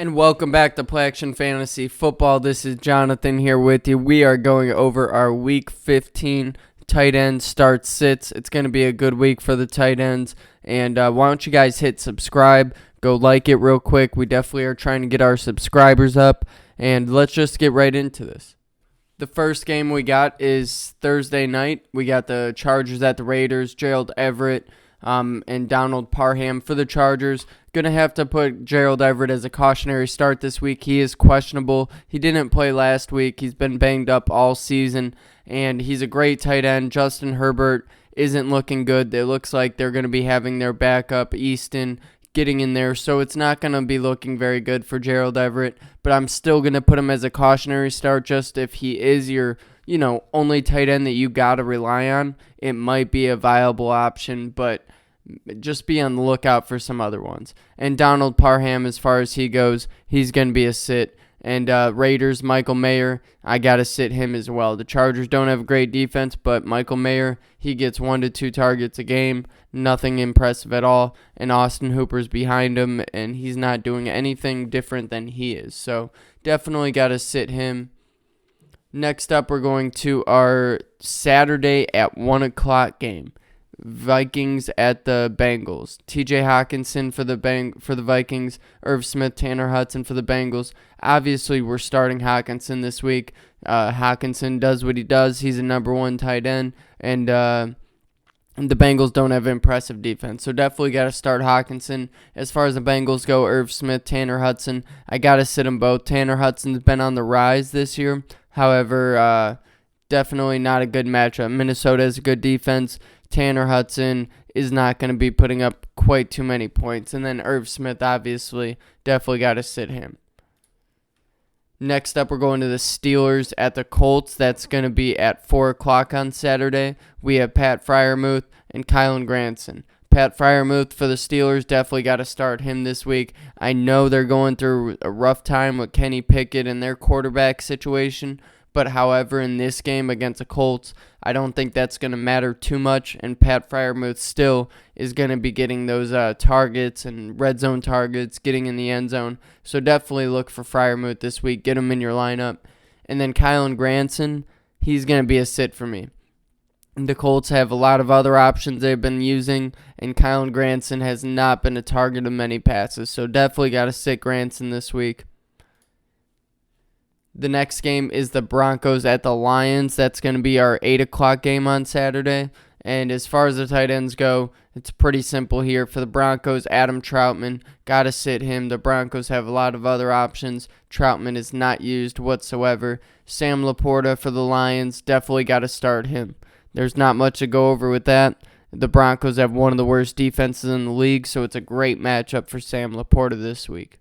And welcome back to Play Action Fantasy Football. This is Jonathan here with you. We are going over our Week 15 tight end start sits. It's going to be a good week for the tight ends. And why don't you guys hit subscribe? Go like it real quick. We definitely are trying to get our subscribers up. And let's just get right into this. The first game we got is Thursday night. We got the Chargers at the Raiders. Gerald Everett and Donald Parham for the Chargers. Going to have to put Gerald Everett as a cautionary start this week. He is questionable. He didn't play last week. He's been banged up all season, and he's a great tight end. Justin Herbert isn't looking good. It looks like they're going to be having their backup, Easton, getting in there, so it's not going to be looking very good for Gerald Everett, but I'm still going to put him as a cautionary start. Just if he is your only tight end that you got to rely on, it might be a viable option, but just be on the lookout for some other ones. And Donald Parham, as far as he goes, he's going to be a sit. And Raiders, Michael Mayer, I got to sit him as well. The Chargers don't have a great defense, but Michael Mayer, he gets 1 to 2 targets a game. Nothing impressive at all. And Austin Hooper's behind him, and he's not doing anything different than he is. So definitely got to sit him. Next up, we're going to our Saturday at 1 o'clock game. Vikings at the Bengals. TJ Hawkinson for the Vikings. Irv Smith, Tanner Hudson for the Bengals. Obviously, we're starting Hawkinson this week. Hawkinson does what he does. He's a number 1 tight end, and the Bengals don't have impressive defense, so definitely got to start Hawkinson. As far as the Bengals go, Irv Smith, Tanner Hudson, I got to sit them both. Tanner Hudson's been on the rise this year. However, definitely not a good matchup. Minnesota has a good defense. Tanner Hudson is not going to be putting up quite too many points. And then Irv Smith, obviously, definitely got to sit him. Next up, we're going to the Steelers at the Colts. That's going to be at 4 o'clock on Saturday. We have Pat Freiermuth and Kylan Granson. Pat Freiermuth for the Steelers, definitely got to start him this week. I know they're going through a rough time with Kenny Pickett and their quarterback situation, but however, in this game against the Colts, I don't think that's going to matter too much, and Pat Freiermuth still is going to be getting those targets and red zone targets, getting in the end zone. So definitely look for Freiermuth this week. Get him in your lineup. And then Kylan Granson, he's going to be a sit for me. The Colts have a lot of other options they've been using, and Kylan Granson has not been a target of many passes. So definitely got to sit Granson this week. The next game is the Broncos at the Lions. That's going to be our 8 o'clock game on Saturday. And as far as the tight ends go, it's pretty simple here. For the Broncos, Adam Troutman, got to sit him. The Broncos have a lot of other options. Troutman is not used whatsoever. Sam Laporta for the Lions, definitely got to start him. There's not much to go over with that. The Broncos have one of the worst defenses in the league, so it's a great matchup for Sam Laporta this week.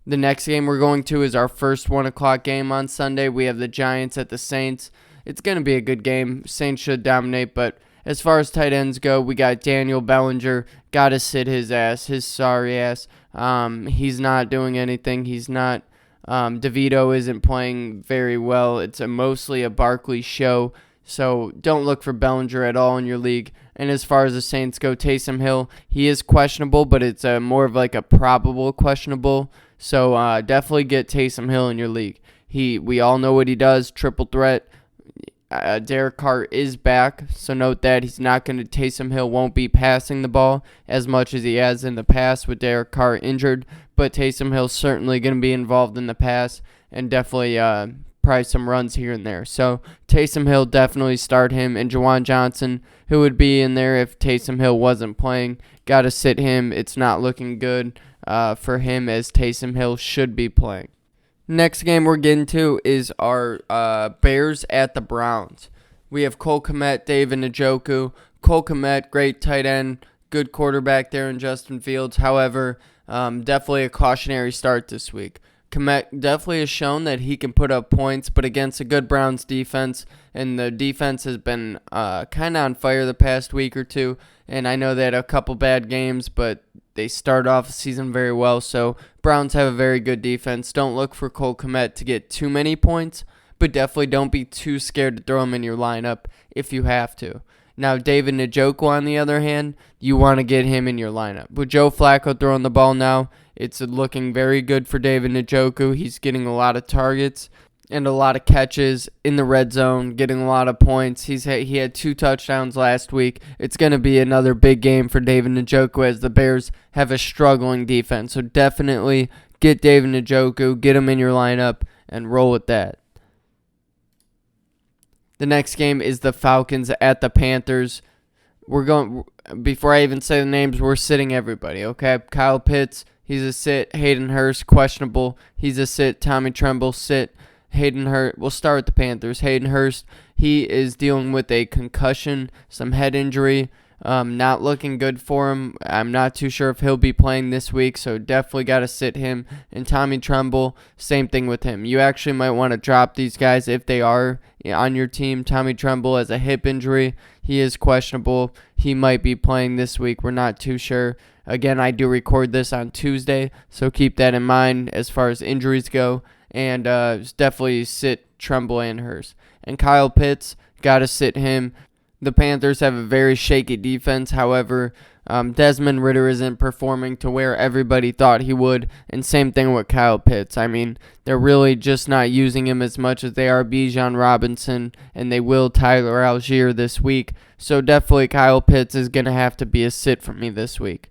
The next game we're going to is our first 1 o'clock game on Sunday. We have the Giants at the Saints. It's going to be a good game. Saints should dominate, but as far as tight ends go, we got Daniel Bellinger. Got to sit his ass, his sorry ass. He's not doing anything. He's not. DeVito isn't playing very well. It's mostly a Barkley show, so don't look for Bellinger at all in your league. And as far as the Saints go, Taysom Hill, he is questionable, but it's more of like a probable questionable. So definitely get Taysom Hill in your league. We all know what he does, triple threat. Derek Carr is back, so note that Taysom Hill won't be passing the ball as much as he has in the past with Derek Carr injured, but Taysom Hill's certainly going to be involved in the pass and definitely probably some runs here and there. So Taysom Hill, definitely start him, and Juwan Johnson, who would be in there if Taysom Hill wasn't playing, got to sit him. It's not looking good for him as Taysom Hill should be playing. Next game we're getting to is our Bears at the Browns. We have Cole Kmet, David Njoku. Cole Kmet, great tight end, good quarterback there in Justin Fields. However, definitely a cautionary start this week. Kmet definitely has shown that he can put up points, but against a good Browns defense, and the defense has been kind of on fire the past week or two, and I know they had a couple bad games, but they start off the season very well, so Browns have a very good defense. Don't look for Cole Kmet to get too many points, but definitely don't be too scared to throw him in your lineup if you have to. Now, David Njoku, on the other hand, you want to get him in your lineup. With Joe Flacco throwing the ball now, It's looking very good for David Njoku. He's getting a lot of targets and a lot of catches in the red zone, getting a lot of points. He had 2 touchdowns last week. It's going to be another big game for David Njoku as the Bears have a struggling defense. So definitely get David Njoku, get him in your lineup, and roll with that. The next game is the Falcons at the Panthers. Before I even say the names, we're sitting everybody, okay? Kyle Pitts, he's a sit. Hayden Hurst, questionable. He's a sit. Tommy Tremble, sit. Hayden Hurst, we'll start with the Panthers. Hayden Hurst, he is dealing with a concussion, some head injury. Not looking good for him. I'm not too sure if he'll be playing this week, so definitely got to sit him. And Tommy Tremble, same thing with him. You actually might want to drop these guys if they are on your team. Tommy Tremble has a hip injury. He is questionable. He might be playing this week. We're not too sure. Again, I do record this on Tuesday, so keep that in mind as far as injuries go. And definitely sit Tremble and Hurst. And Kyle Pitts, got to sit him. The Panthers have a very shaky defense. However, Desmond Ridder isn't performing to where everybody thought he would. And same thing with Kyle Pitts. I mean, they're really just not using him as much as they are Bijan Robinson, and they will Tyler Algier this week. So definitely Kyle Pitts is going to have to be a sit for me this week.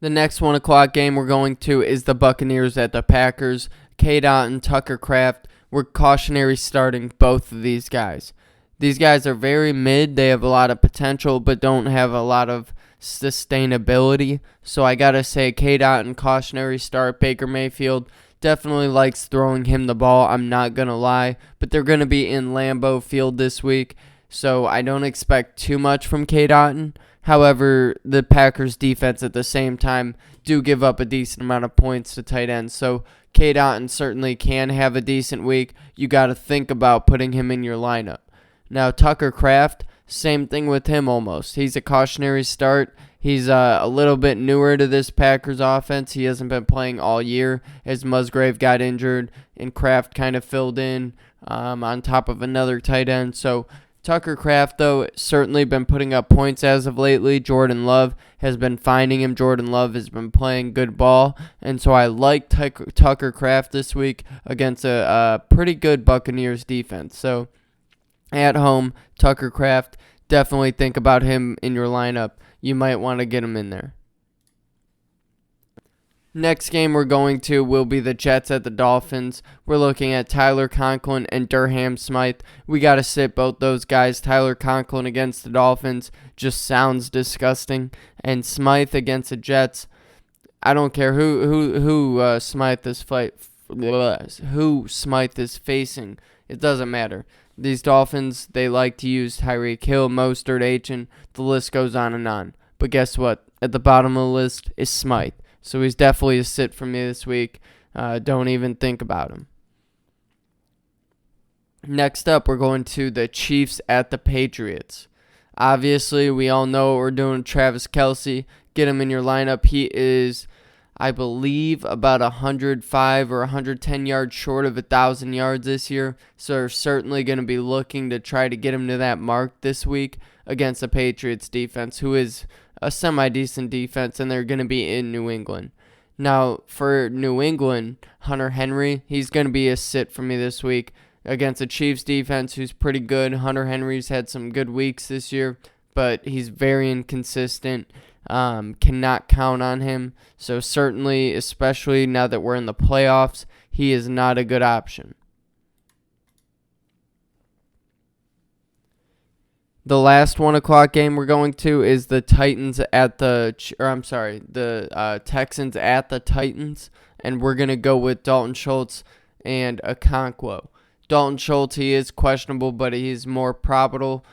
The next 1 o'clock game we're going to is the Buccaneers at the Packers. K-Dot and Tucker Kraft, we're cautionary starting both of these guys. These guys are very mid. They have a lot of potential, but don't have a lot of sustainability. So I got to say K-Dot and cautionary start. Baker Mayfield definitely likes throwing him the ball. I'm not going to lie. But they're going to be in Lambeau Field this week. So I don't expect too much from K-Dot. However, the Packers defense at the same time do give up a decent amount of points to tight ends. So K-Dot certainly can have a decent week. You got to think about putting him in your lineup. Now, Tucker Kraft, same thing with him almost. He's a cautionary start. He's a little bit newer to this Packers offense. He hasn't been playing all year as Musgrave got injured and Kraft kind of filled in on top of another tight end. So Tucker Kraft, though, certainly been putting up points as of lately. Jordan Love has been finding him. Jordan Love has been playing good ball. And so I like Tucker Kraft this week against a pretty good Buccaneers defense. So at home, Tucker Kraft, definitely think about him in your lineup. You might want to get him in there. Next game we're going to will be the Jets at the Dolphins. We're looking at Tyler Conklin and Durham Smythe. We got to sit both those guys. Tyler Conklin against the Dolphins just sounds disgusting. And Smythe against the Jets, I don't care who Smythe is facing. It doesn't matter. These Dolphins, they like to use Tyreek Hill, Mostert, Achane. The list goes on and on. But guess what? At the bottom of the list is Smythe. So he's definitely a sit for me this week. Don't even think about him. Next up, we're going to the Chiefs at the Patriots. Obviously, we all know what we're doing with Travis Kelce. Get him in your lineup. He is, I believe, about 105 or 110 yards short of 1,000 yards this year. So they're certainly going to be looking to try to get him to that mark this week against the Patriots defense, who is a semi-decent defense, and they're going to be in New England. Now, for New England, Hunter Henry, he's going to be a sit for me this week against the Chiefs defense, who's pretty good. Hunter Henry's had some good weeks this year, but he's very inconsistent. Cannot count on him. So certainly, especially now that we're in the playoffs, he is not a good option. The last 1 o'clock game we're going to is the Texans at the Titans, and we're going to go with Dalton Schultz and Okonkwo. Dalton Schultz, he is questionable, but he's more probable.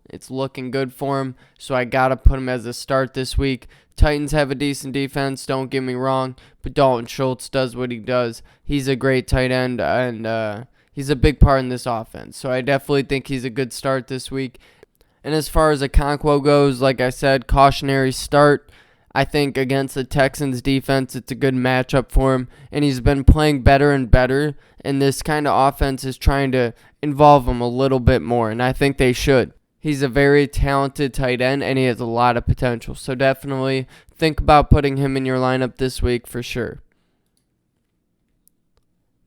It's looking good for him, so I got to put him as a start this week. Titans have a decent defense, don't get me wrong, but Dalton Schultz does what he does. He's a great tight end, and he's a big part in this offense, so I definitely think he's a good start this week. And as far as Okonkwo goes, like I said, cautionary start. I think against the Texans defense, it's a good matchup for him, and he's been playing better and better, and this kind of offense is trying to involve him a little bit more, and I think they should. He's a very talented tight end, and he has a lot of potential. So definitely think about putting him in your lineup this week for sure.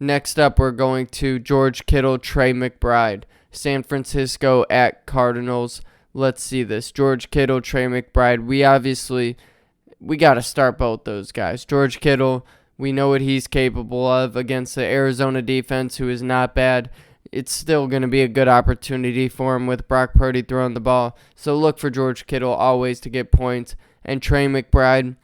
Next up, we're going to George Kittle, Trey McBride. San Francisco at Cardinals. Let's see this. George Kittle, Trey McBride. We got to start both those guys. George Kittle, we know what he's capable of against the Arizona defense, who is not bad. It's still going to be a good opportunity for him with Brock Purdy throwing the ball. So look for George Kittle always to get points. And Trey McBride,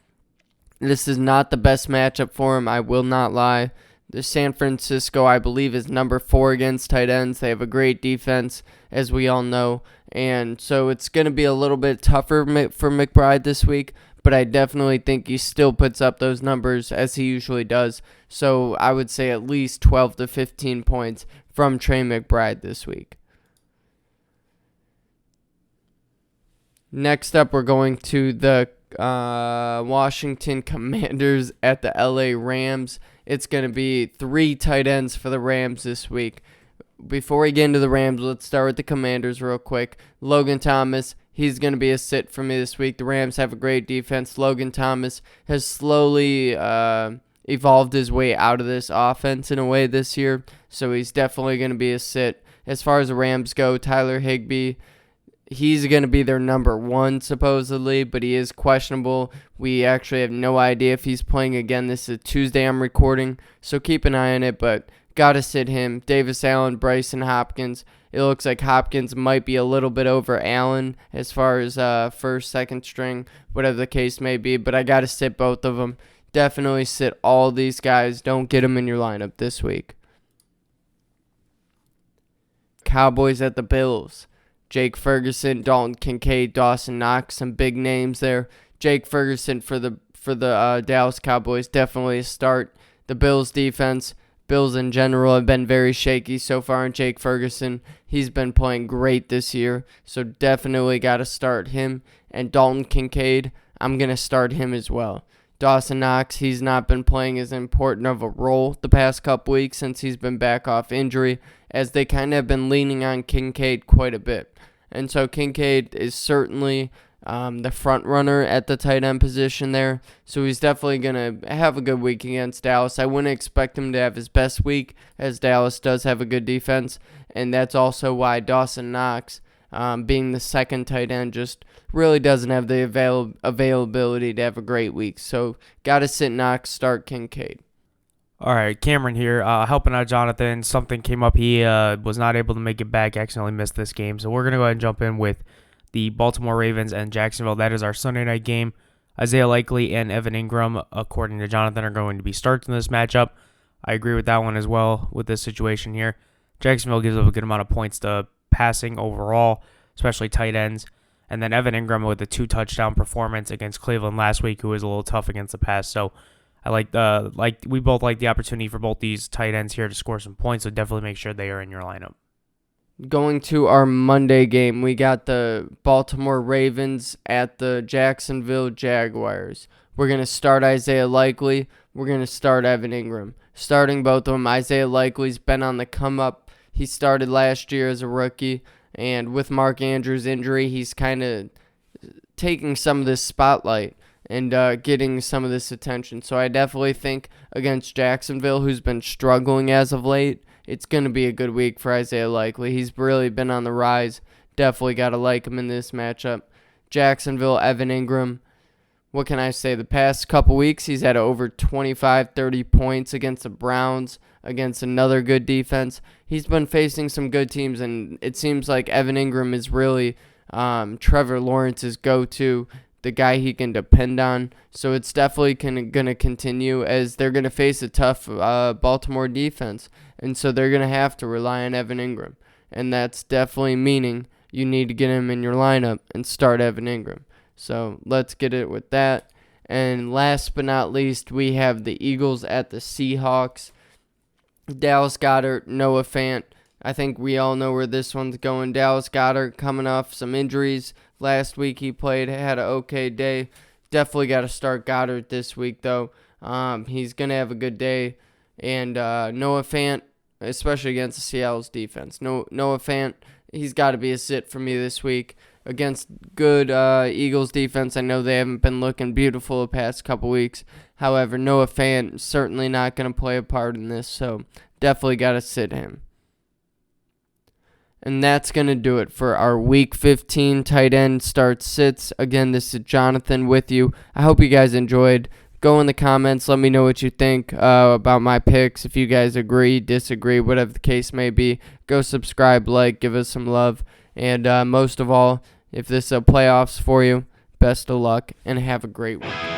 this is not the best matchup for him, I will not lie. The San Francisco, I believe, is number 4 against tight ends. They have a great defense, as we all know. And so it's going to be a little bit tougher for McBride this week, but I definitely think he still puts up those numbers as he usually does. So I would say at least 12 to 15 points from Trey McBride this week. Next up, we're going to the Washington Commanders at the LA Rams. It's going to be 3 tight ends for the Rams this week. Before we get into the Rams, let's start with the Commanders real quick. Logan Thomas, he's going to be a sit for me this week. The Rams have a great defense. Logan Thomas has slowly evolved his way out of this offense in a way this year, so he's definitely going to be a sit. As far as the Rams go, Tyler Higbee, he's going to be their number 1 supposedly, but he is questionable. We actually have no idea if he's playing again. This is Tuesday I'm recording, so keep an eye on it, but got to sit him. Davis Allen, Bryson Hopkins. It looks like Hopkins might be a little bit over Allen as far as first, second string, whatever the case may be, but I got to sit both of them. Definitely sit all these guys. Don't get them in your lineup this week. Cowboys at the Bills. Jake Ferguson, Dalton Kincaid, Dawson Knox, some big names there. Jake Ferguson for the Dallas Cowboys, definitely a start. The Bills defense, Bills in general have been very shaky so far, and Jake Ferguson, he's been playing great this year, so definitely got to start him. And Dalton Kincaid, I'm going to start him as well. Dawson Knox, he's not been playing as important of a role the past couple weeks since he's been back off injury, as they kind of have been leaning on Kincaid quite a bit. And so Kincaid is certainly the front runner at the tight end position there. So he's definitely going to have a good week against Dallas. I wouldn't expect him to have his best week, as Dallas does have a good defense. And that's also why Dawson Knox, being the second tight end, just really doesn't have the availability to have a great week. So got to sit Knox, start Kincaid. All right, Cameron here, helping out Jonathan. Something came up. He was not able to make it back, accidentally missed this game. So we're going to go ahead and jump in with the Baltimore Ravens and Jacksonville. That is our Sunday night game. Isaiah Likely and Evan Ingram, according to Jonathan, are going to be starts in this matchup. I agree with that one as well with this situation here. Jacksonville gives up a good amount of points to passing overall, especially tight ends. And then Evan Ingram with a 2-touchdown performance against Cleveland last week, who was a little tough against the pass. So I we both like the opportunity for both these tight ends here to score some points, so definitely make sure they are in your lineup. Going to our Monday game, we got the Baltimore Ravens at the Jacksonville Jaguars. We're going to start Isaiah Likely. We're going to start Evan Ingram. Starting both of them, Isaiah Likely's been on the come up. He started last year as a rookie, and with Mark Andrews' injury, he's kind of taking some of this spotlight and getting some of this attention. So I definitely think against Jacksonville, who's been struggling as of late, it's going to be a good week for Isaiah Likely. He's really been on the rise. Definitely got to like him in this matchup. Jacksonville, Evan Ingram. What can I say? The past couple weeks, he's had over 25, 30 points against the Browns, against another good defense. He's been facing some good teams, and it seems like Evan Ingram is really Trevor Lawrence's go-to, the guy he can depend on. So it's definitely going to continue, as they're going to face a tough Baltimore defense. And so they're going to have to rely on Evan Ingram. And that's definitely meaning you need to get him in your lineup and start Evan Ingram. So let's get it with that. And last but not least, we have the Eagles at the Seahawks. Dallas Goedert, Noah Fant. I think we all know where this one's going. Dallas Goedert coming off some injuries. Last week he played, had an okay day. Definitely got to start Goddard this week, though. He's going to have a good day. And Noah Fant, especially against the Seattle's defense. Noah Fant he's got to be a sit for me this week against good Eagles defense. I know they haven't been looking beautiful the past couple weeks. However, Noah Fant certainly not going to play a part in this, so definitely got to sit him. And that's going to do it for our Week 15 tight end start sits. Again, this is Jonathan with you. I hope you guys enjoyed. Go in the comments. Let me know what you think about my picks. If you guys agree, disagree, whatever the case may be. Go subscribe, like, give us some love. And most of all, if this is a playoffs for you, best of luck and have a great week.